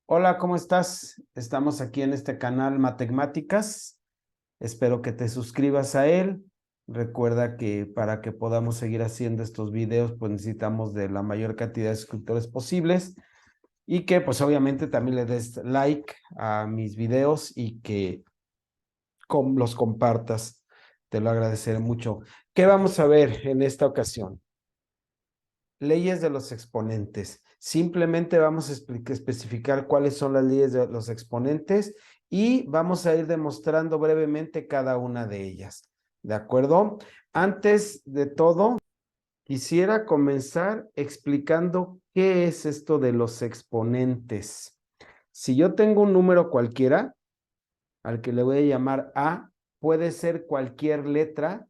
Hola, ¿cómo estás? Estamos aquí en este canal Matemáticas. Espero que te suscribas a él. Recuerda que para que podamos seguir haciendo estos videos, pues necesitamos de la mayor cantidad de suscriptores posibles y que pues obviamente también le des like a mis videos y que los compartas. Te lo agradeceré mucho. ¿Qué vamos a ver en esta ocasión? Leyes de los exponentes. Simplemente vamos a especificar cuáles son las leyes de los exponentes y vamos a ir demostrando brevemente cada una de ellas. ¿De acuerdo? Antes de todo, quisiera comenzar explicando qué es esto de los exponentes. Si yo tengo un número cualquiera, al que le voy a llamar A, puede ser cualquier letra,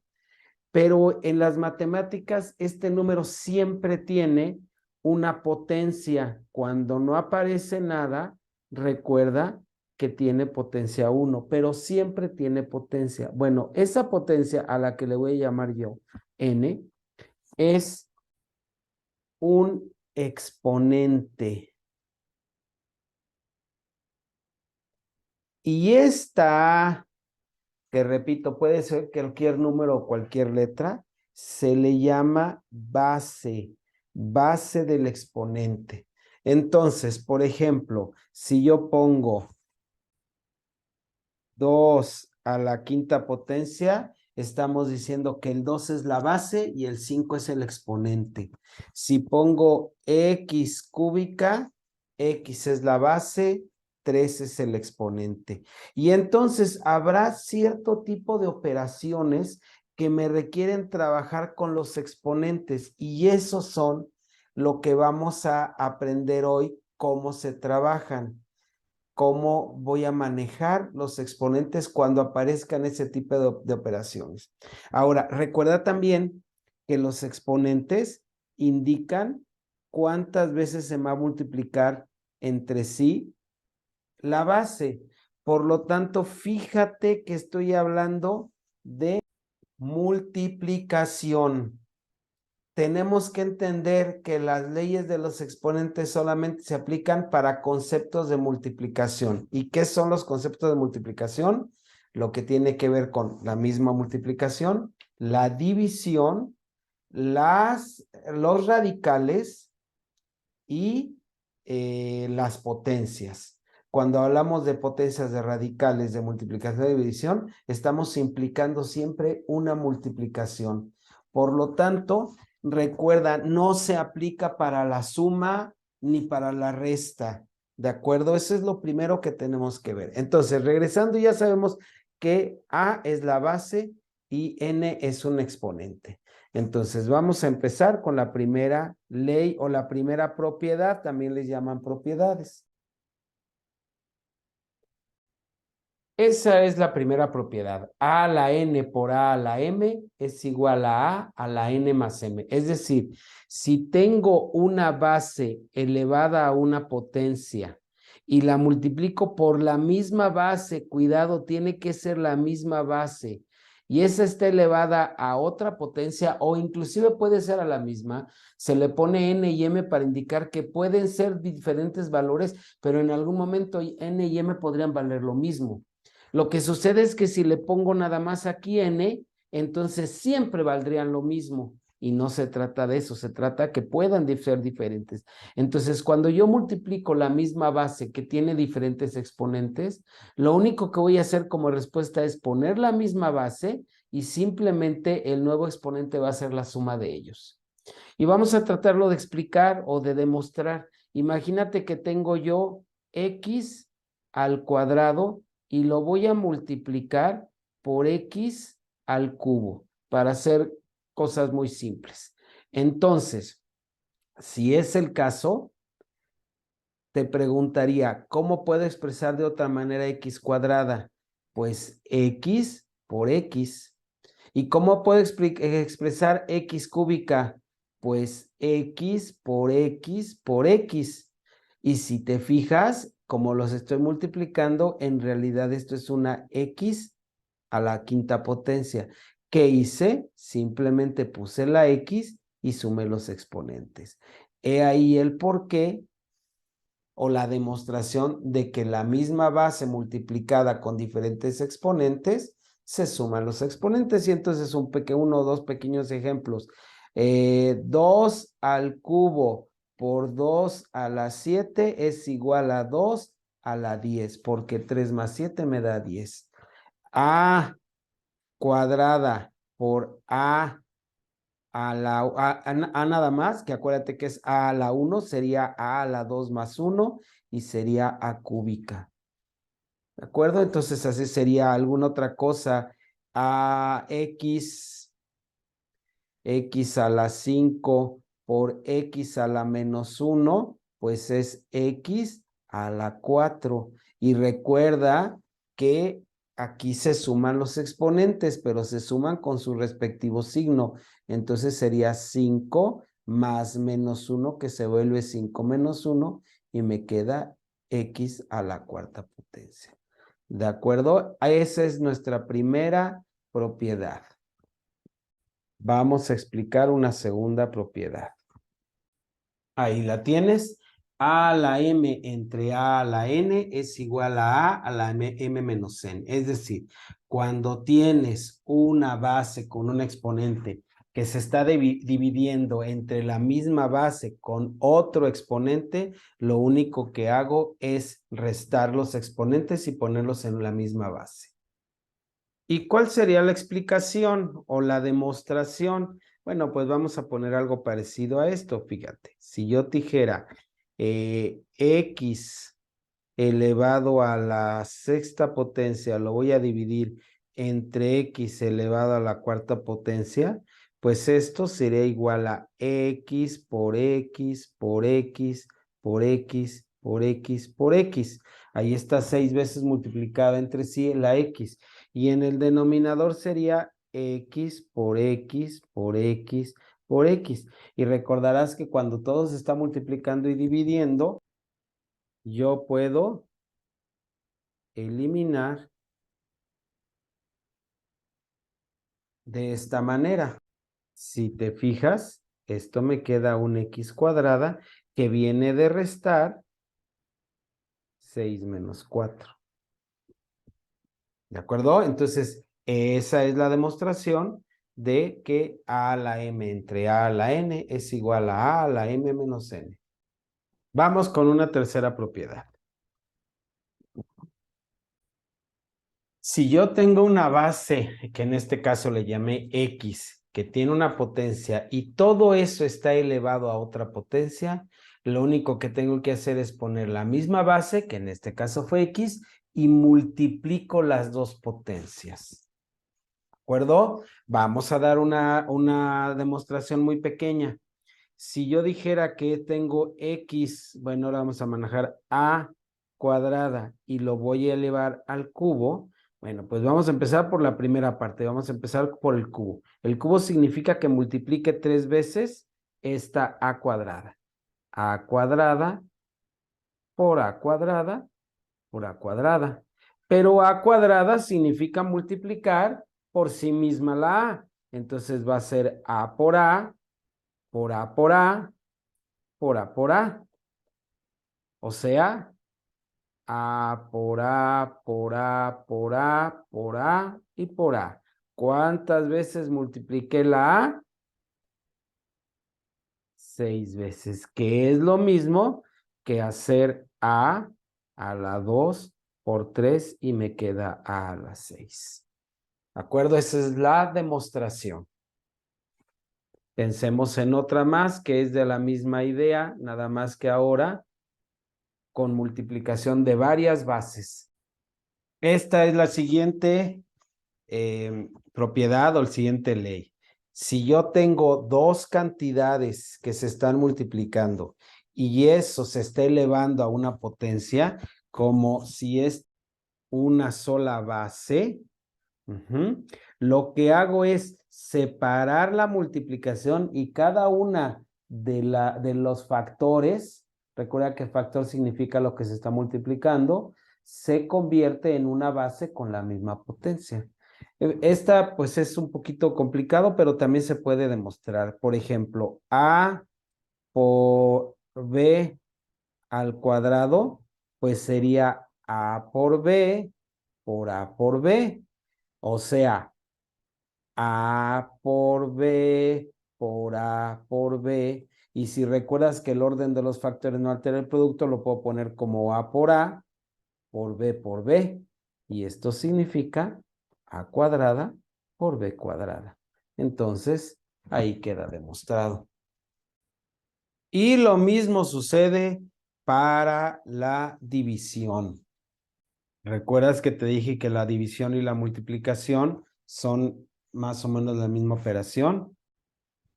pero en las matemáticas este número siempre tiene una potencia. Cuando no aparece nada, recuerda que tiene potencia 1, pero siempre tiene potencia. Bueno, esa potencia a la que le voy a llamar yo n es un exponente. Y esta, que repito, puede ser cualquier número o cualquier letra, se le llama base, base del exponente. Entonces, por ejemplo, si yo pongo 2 a la quinta potencia, estamos diciendo que el 2 es la base y el 5 es el exponente. Si pongo x cúbica, x es la base, 3 es el exponente. Y entonces habrá cierto tipo de operaciones que me requieren trabajar con los exponentes y esos son lo que vamos a aprender hoy, cómo se trabajan, cómo voy a manejar los exponentes cuando aparezcan ese tipo de operaciones. Ahora, recuerda también que los exponentes indican cuántas veces se va a multiplicar entre sí la base. Por lo tanto, fíjate que estoy hablando de multiplicación. Tenemos que entender que las leyes de los exponentes solamente se aplican para conceptos de multiplicación. ¿Y qué son los conceptos de multiplicación? Lo que tiene que ver con la misma multiplicación, la división, los radicales y las potencias. Cuando hablamos de potencias, de radicales, de multiplicación y división, estamos implicando siempre una multiplicación. Por lo tanto, recuerda, no se aplica para la suma ni para la resta. ¿De acuerdo? Eso es lo primero que tenemos que ver. Entonces, regresando, ya sabemos que A es la base y N es un exponente. Entonces, vamos a empezar con la primera ley o la primera propiedad, también les llaman propiedades. Esa es la primera propiedad. A a la n por a a la m es igual a la n más m. Es decir, si tengo una base elevada a una potencia y la multiplico por la misma base, cuidado, tiene que ser la misma base, y esa está elevada a otra potencia o inclusive puede ser a la misma, se le pone n y m para indicar que pueden ser diferentes valores, pero en algún momento n y m podrían valer lo mismo. Lo que sucede es que si le pongo nada más aquí n, entonces siempre valdrían lo mismo. Y no se trata de eso, se trata que puedan ser diferentes. Entonces, cuando yo multiplico la misma base que tiene diferentes exponentes, lo único que voy a hacer como respuesta es poner la misma base y simplemente el nuevo exponente va a ser la suma de ellos. Y vamos a tratarlo de explicar o de demostrar. Imagínate que tengo yo x al cuadrado y lo voy a multiplicar por x al cubo para hacer cosas muy simples. Entonces, si es el caso, te preguntaría, ¿cómo puedo expresar de otra manera x cuadrada? Pues x por x. ¿Y cómo puedo expresar x cúbica? Pues x por x por x. Y si te fijas, como los estoy multiplicando, en realidad esto es una x a la quinta potencia. ¿Qué hice? Simplemente puse la x y sumé los exponentes. He ahí el por qué o la demostración de que la misma base multiplicada con diferentes exponentes se suman los exponentes. Y entonces uno o dos pequeños ejemplos. 2 al cubo por 2 a la 7 es igual a 2 a la 10, porque 3 más 7 me da 10. A cuadrada por a nada más, que acuérdate que es a la 1, sería a la 2 más 1 y sería a cúbica. ¿De acuerdo? Entonces así sería alguna otra cosa. A x a la 5 por x a la menos 1, pues es x a la 4. Y recuerda que aquí se suman los exponentes, pero se suman con su respectivo signo. Entonces sería 5 más menos 1, que se vuelve 5 menos 1, y me queda x a la cuarta potencia. ¿De acuerdo? Esa es nuestra primera propiedad. Vamos a explicar una segunda propiedad. Ahí la tienes. A a la m entre a la n es igual a la m menos n. Es decir, cuando tienes una base con un exponente que se está dividiendo entre la misma base con otro exponente, lo único que hago es restar los exponentes y ponerlos en la misma base. ¿Y cuál sería la explicación o la demostración? Bueno, pues vamos a poner algo parecido a esto, fíjate. Si yo dijera x elevado a la sexta potencia, lo voy a dividir entre x elevado a la cuarta potencia, pues esto sería igual a x por x por x por x por x por x. Ahí está 6 veces multiplicada entre sí la x. Y en el denominador sería x por x por x por x. Y recordarás que cuando todo se está multiplicando y dividiendo, yo puedo eliminar de esta manera. Si te fijas, esto me queda un x cuadrada que viene de restar 6 menos 4. ¿De acuerdo? Entonces, esa es la demostración de que a a la m entre a la n es igual a la m menos n. Vamos con una tercera propiedad. Si yo tengo una base, que en este caso le llamé x, que tiene una potencia y todo eso está elevado a otra potencia, lo único que tengo que hacer es poner la misma base, que en este caso fue x, y multiplico las dos potencias. ¿De acuerdo? Vamos a dar una demostración muy pequeña. Si yo dijera que tengo x, bueno, ahora vamos a manejar a cuadrada y lo voy a elevar al cubo, bueno, pues vamos a empezar por la primera parte, vamos a empezar por el cubo. El cubo significa que multiplique 3 veces esta a cuadrada. A cuadrada por a cuadrada por a cuadrada. Pero a cuadrada significa multiplicar por sí misma la a. Entonces va a ser a por a, por a por a, por a por a. O sea, a por a, por a, por a, por a y por a. ¿Cuántas veces multipliqué la a? 6 veces, que es lo mismo que hacer a la 2 por 3 y me queda a la 6. ¿De acuerdo? Esa es la demostración. Pensemos en otra más que es de la misma idea, nada más que ahora con multiplicación de varias bases. Esta es la siguiente propiedad o la siguiente ley. Si yo tengo dos cantidades que se están multiplicando y eso se está elevando a una potencia, como si es una sola base, lo que hago es separar la multiplicación y cada una de los factores, recuerda que factor significa lo que se está multiplicando, se convierte en una base con la misma potencia. Esta pues es un poquito complicado, pero también se puede demostrar. Por ejemplo, A por B al cuadrado, pues sería A por B por A por B. O sea, A por B por A por B. Y si recuerdas que el orden de los factores no altera el producto, lo puedo poner como A por B por B. Y esto significa A cuadrada por B cuadrada. Entonces, ahí queda demostrado. Y lo mismo sucede para la división. ¿Recuerdas que te dije que la división y la multiplicación son más o menos la misma operación?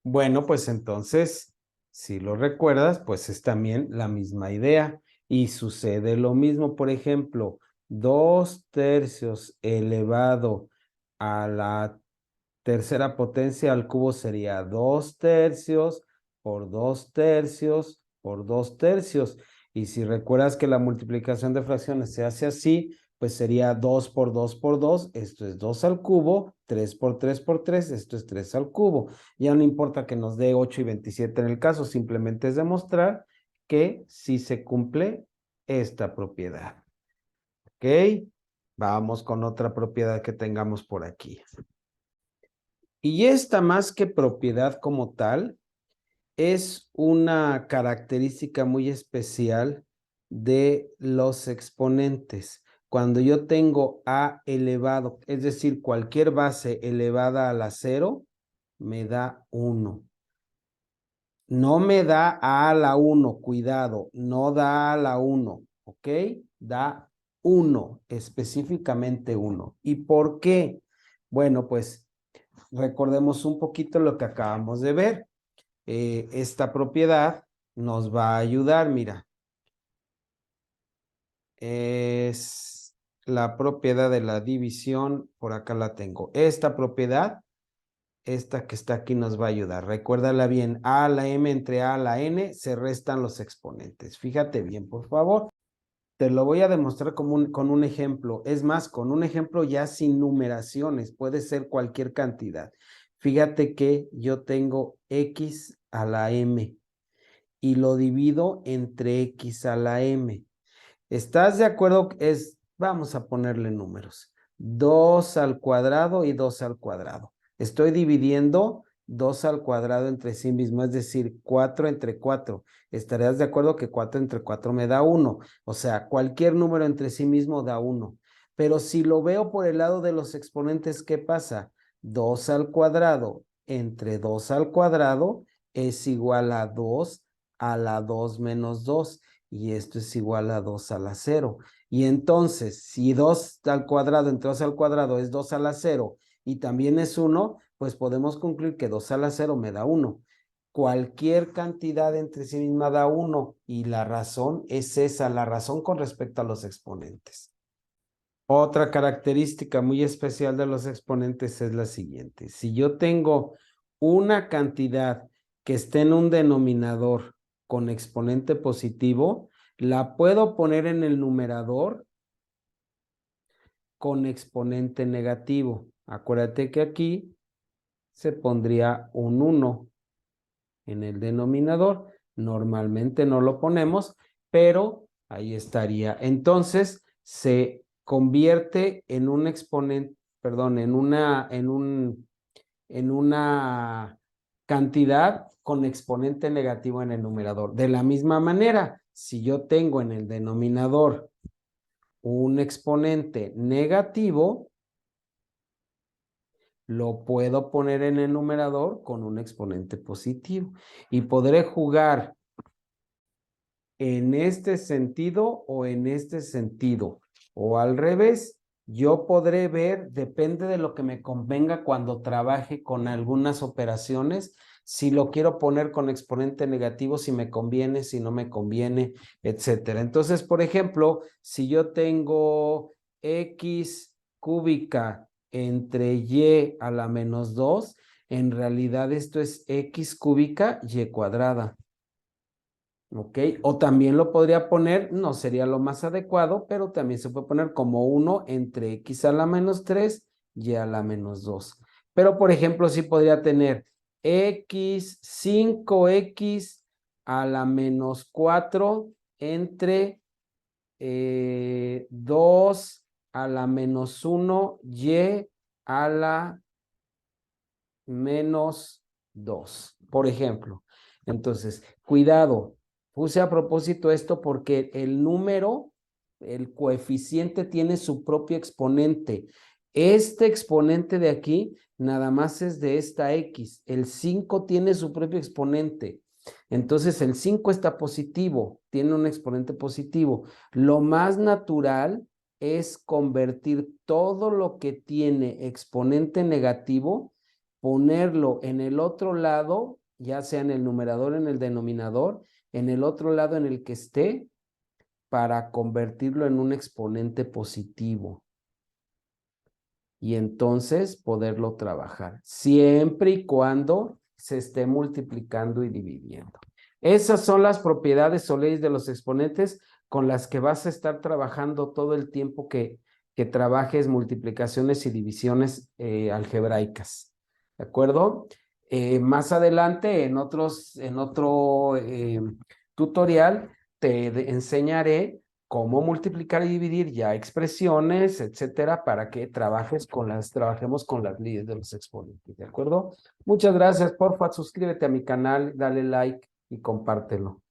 Bueno, pues entonces, si lo recuerdas, pues es también la misma idea. Y sucede lo mismo, por ejemplo, 2/3 elevado a la tercera potencia al cubo sería 2/3 por 2/3 por 2/3. Y si recuerdas que la multiplicación de fracciones se hace así, pues sería 2 por 2 por 2, esto es 2 al cubo, 3 por 3 por 3, esto es 3 al cubo. Ya no importa que nos dé 8 y 27 en el caso, simplemente es demostrar que sí se cumple esta propiedad. ¿Ok? Vamos con otra propiedad que tengamos por aquí. Y esta más que propiedad como tal, es una característica muy especial de los exponentes. Cuando yo tengo a elevado, es decir, cualquier base elevada a la 0, me da 1. No me da a la 1, cuidado, no da a la 1, ¿ok? Da 1, específicamente 1. ¿Y por qué? Bueno, pues recordemos un poquito lo que acabamos de ver. Esta propiedad nos va a ayudar, mira. Es la propiedad de la división, por acá la tengo. Esta propiedad, esta que está aquí nos va a ayudar. Recuérdala bien, a a la m entre a la n se restan los exponentes. Fíjate bien, por favor. Te lo voy a demostrar con un ejemplo. Es más, con un ejemplo ya sin numeraciones. Puede ser cualquier cantidad. Fíjate que yo tengo x a la m y lo divido entre x a la m. ¿Estás de acuerdo? Vamos a ponerle números. 2 al cuadrado y 2 al cuadrado. Estoy dividiendo 2 al cuadrado entre sí mismo, es decir, 4 entre 4. ¿Estarías de acuerdo que 4 entre 4 me da 1? O sea, cualquier número entre sí mismo da 1. Pero si lo veo por el lado de los exponentes, ¿qué pasa? 2 al cuadrado entre 2 al cuadrado es igual a 2 a la 2 menos 2. Y esto es igual a 2 a la 0. Y entonces, si 2 al cuadrado entre 2 al cuadrado es 2 a la 0 y también es 1, pues podemos concluir que 2 a la 0 me da 1. Cualquier cantidad entre sí misma da 1 y la razón es esa, la razón con respecto a los exponentes. Otra característica muy especial de los exponentes es la siguiente. Si yo tengo una cantidad que esté en un denominador con exponente positivo, la puedo poner en el numerador con exponente negativo. Acuérdate que aquí se pondría un 1 en el denominador. Normalmente no lo ponemos, pero ahí estaría. Entonces, se convierte en un exponente, perdón, en una cantidad con exponente negativo en el numerador. De la misma manera, si yo tengo en el denominador un exponente negativo, lo puedo poner en el numerador con un exponente positivo y podré jugar en este sentido o en este sentido o al revés. Yo podré ver, depende de lo que me convenga cuando trabaje con algunas operaciones, si lo quiero poner con exponente negativo, si me conviene, si no me conviene, etcétera. Entonces, por ejemplo, si yo tengo x cúbica entre y a la menos 2, en realidad esto es x cúbica y cuadrada. ¿Ok? O también lo podría poner, no sería lo más adecuado, pero también se puede poner como 1 entre x a la menos 3 y a la menos 2. Pero, por ejemplo, sí podría tener x, 5x a la menos 4 entre 2 a la menos 1 y a la menos 2, por ejemplo. Entonces, cuidado, puse a propósito esto porque el número, el coeficiente tiene su propio exponente. Este exponente de aquí nada más es de esta X. El 5 tiene su propio exponente. Entonces, el 5 está positivo, tiene un exponente positivo. Lo más natural es convertir todo lo que tiene exponente negativo, ponerlo en el otro lado, ya sea en el numerador o en el denominador, en el otro lado en el que esté, para convertirlo en un exponente positivo. Y entonces poderlo trabajar, siempre y cuando se esté multiplicando y dividiendo. Esas son las propiedades o leyes de los exponentes con las que vas a estar trabajando todo el tiempo que trabajes multiplicaciones y divisiones algebraicas. ¿De acuerdo? Más adelante, en otro tutorial, te enseñaré cómo multiplicar y dividir ya expresiones, etcétera, para que trabajemos con las leyes de los exponentes, ¿de acuerdo? Muchas gracias, porfa, suscríbete a mi canal, dale like y compártelo.